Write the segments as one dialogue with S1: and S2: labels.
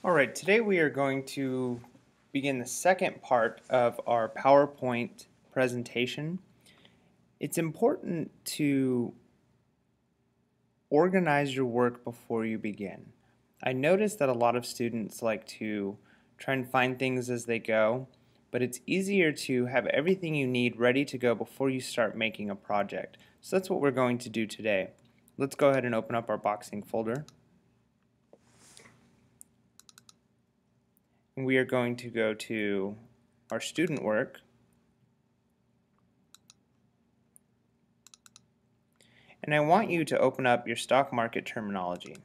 S1: Alright, today we are going to begin the second part of our PowerPoint presentation. It's important to organize your work before you begin. I notice that a lot of students like to try and find things as they go, but it's easier to have everything you need ready to go before you start making a project. So that's what we're going to do today. Let's go ahead and open up our boxing folder. And we are going to go to our student work. And I want you to open up your stock market terminology.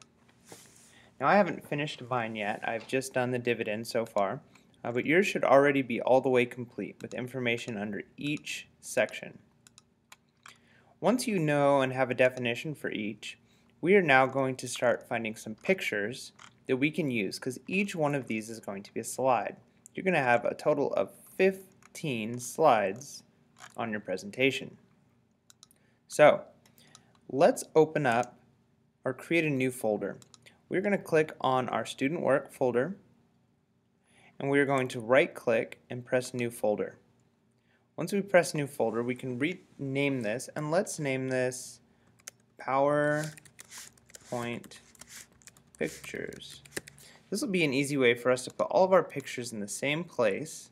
S1: Now I haven't finished mine yet, I've just done the dividend so far, but yours should already be all the way complete with information under each section. Once you know and have a definition for each, we are now going to start finding some pictures that we can use because each one of these is going to be a slide. You're going to have a total of 15 slides on your presentation. So let's open up or create a new folder. We're going to click on our student work folder and we're going to right click and press new folder. Once we press new folder, we can rename this, and let's name this PowerPoint Pictures. This will be an easy way for us to put all of our pictures in the same place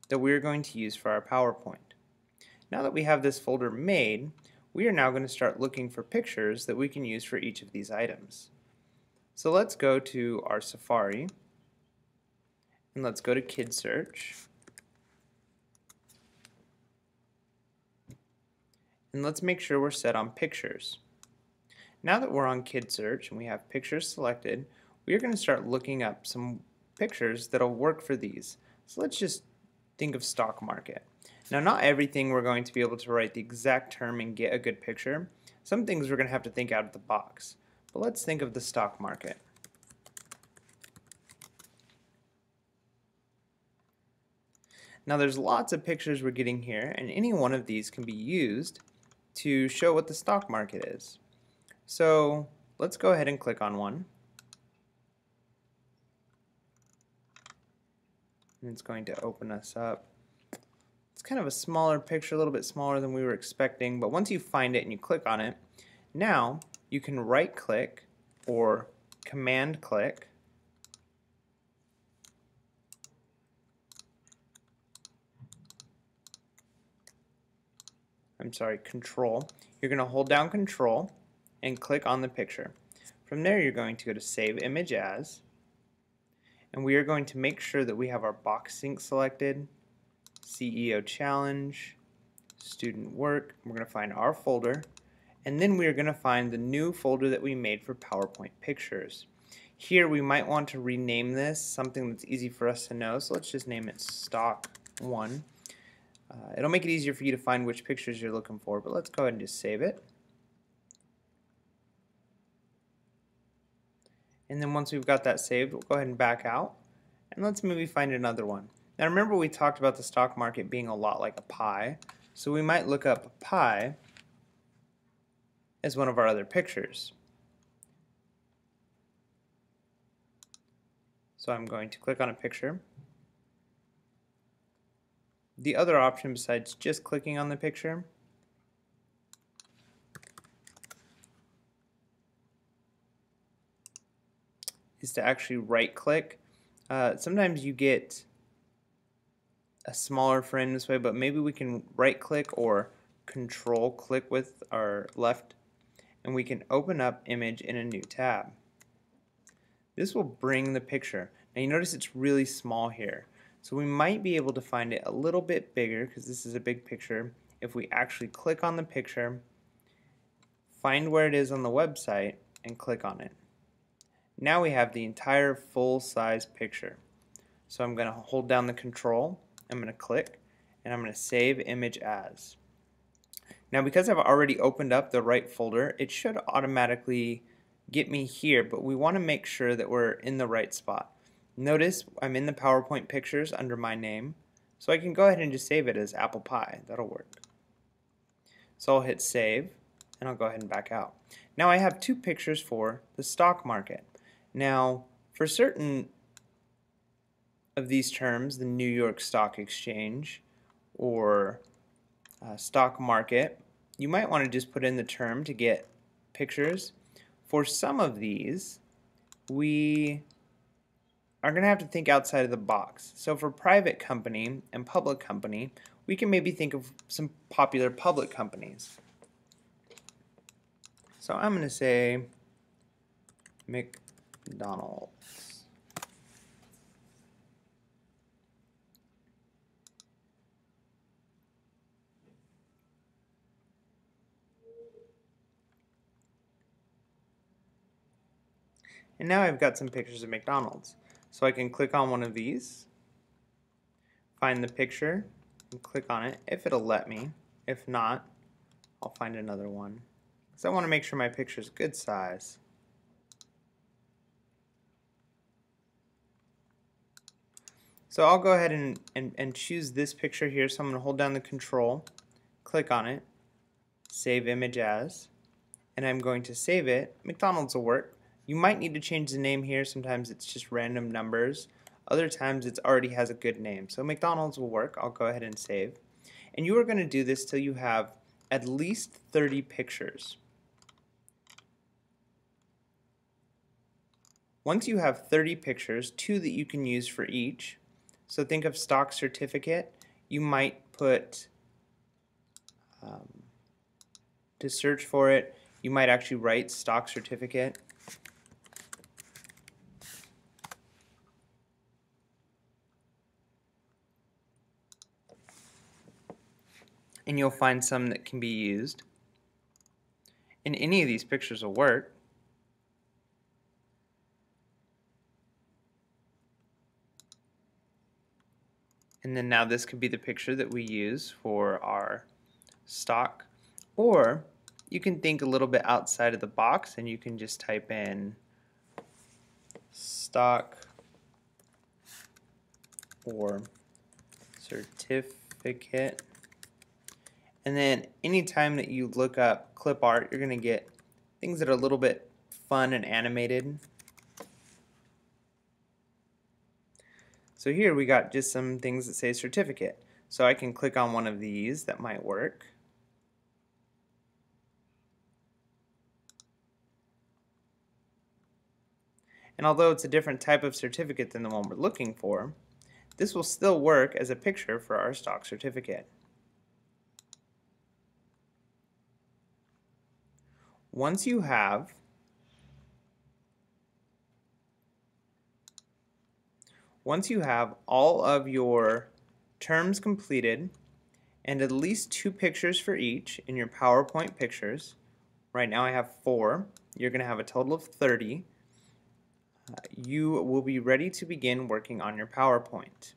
S1: that we're going to use for our PowerPoint. Now that we have this folder made, we are now going to start looking for pictures that we can use for each of these items. So let's go to our Safari and let's go to Kid Search. And let's make sure we're set on pictures. Now that we're on Kid Search and we have pictures selected, we are going to start looking up some pictures that'll work for these. So let's just think of stock market. Now not everything we're going to be able to write the exact term and get a good picture. Some things we're going to have to think out of the box. But let's think of the stock market. Now there's lots of pictures we're getting here, and any one of these can be used to show what the stock market is. So let's go ahead and click on one. And it's going to open us up. It's kind of a smaller picture, a little bit smaller than we were expecting, but once you find it and you click on it, now you can right click or command click control. You're going to hold down control and click on the picture. From there you're going to go to save image as, and we are going to make sure that we have our box sync selected, CEO challenge, student work. We're going to find our folder, and then we are going to find the new folder that we made for PowerPoint pictures. Here we might want to rename this something that's easy for us to know, so let's just name it stock 1. It'll make it easier for you to find which pictures you're looking for, but let's go ahead and just save it. And then once we've got that saved, we'll go ahead and back out, and let's maybe find another one. Now remember we talked about the stock market being a lot like a pie, so we might look up a pie as one of our other pictures. So I'm going to click on a picture. The other option besides just clicking on the picture is to actually right click. Sometimes you get a smaller frame this way, but maybe we can right click or control click with our left and we can open up image in a new tab. This will bring the picture. Now you notice it's really small here. So we might be able to find it a little bit bigger because this is a big picture if we actually click on the picture, find where it is on the website, and click on it. Now we have the entire full-size picture. So I'm going to hold down the control, I'm going to click, and I'm going to save image as. Now because I've already opened up the right folder, it should automatically get me here, but we want to make sure that we're in the right spot. Notice I'm in the PowerPoint pictures under my name, so I can go ahead and just save it as apple pie. That'll work. So I'll hit save and I'll go ahead and back out. Now I have two pictures for the stock market. Now for certain of these terms, the New York Stock Exchange or stock market, you might want to just put in the term to get pictures. For some of these, we are going to have to think outside of the box. So for private company and public company, we can maybe think of some popular public companies. So I'm going to say McDonald's. And now I've got some pictures of McDonald's. So I can click on one of these, find the picture, and click on it if it'll let me. If not, I'll find another one. Because I want to make sure my picture is good size. So I'll go ahead and choose this picture here. So I'm going to hold down the control, click on it, save image as, and I'm going to save it. McDonald's will work. You might need to change the name here. Sometimes it's just random numbers. Other times it already has a good name. So McDonald's will work. I'll go ahead and save. And you are going to do this till you have at least 30 pictures. Once you have 30 pictures, 2 that you can use for each. So think of stock certificate. You might put, to search for it, you might actually write stock certificate. And you'll find some that can be used. And any of these pictures will work. And then now this could be the picture that we use for our stock. Or you can think a little bit outside of the box and you can just type in stock or certificate. And then anytime that you look up clip art, you're going to get things that are a little bit fun and animated. So here we got just some things that say certificate. So I can click on one of these that might work. And although it's a different type of certificate than the one we're looking for, this will still work as a picture for our stock certificate. Once you have all of your terms completed and at least 2 pictures for each in your PowerPoint pictures, right now I have 4, you're going to have a total of 30, you will be ready to begin working on your PowerPoint.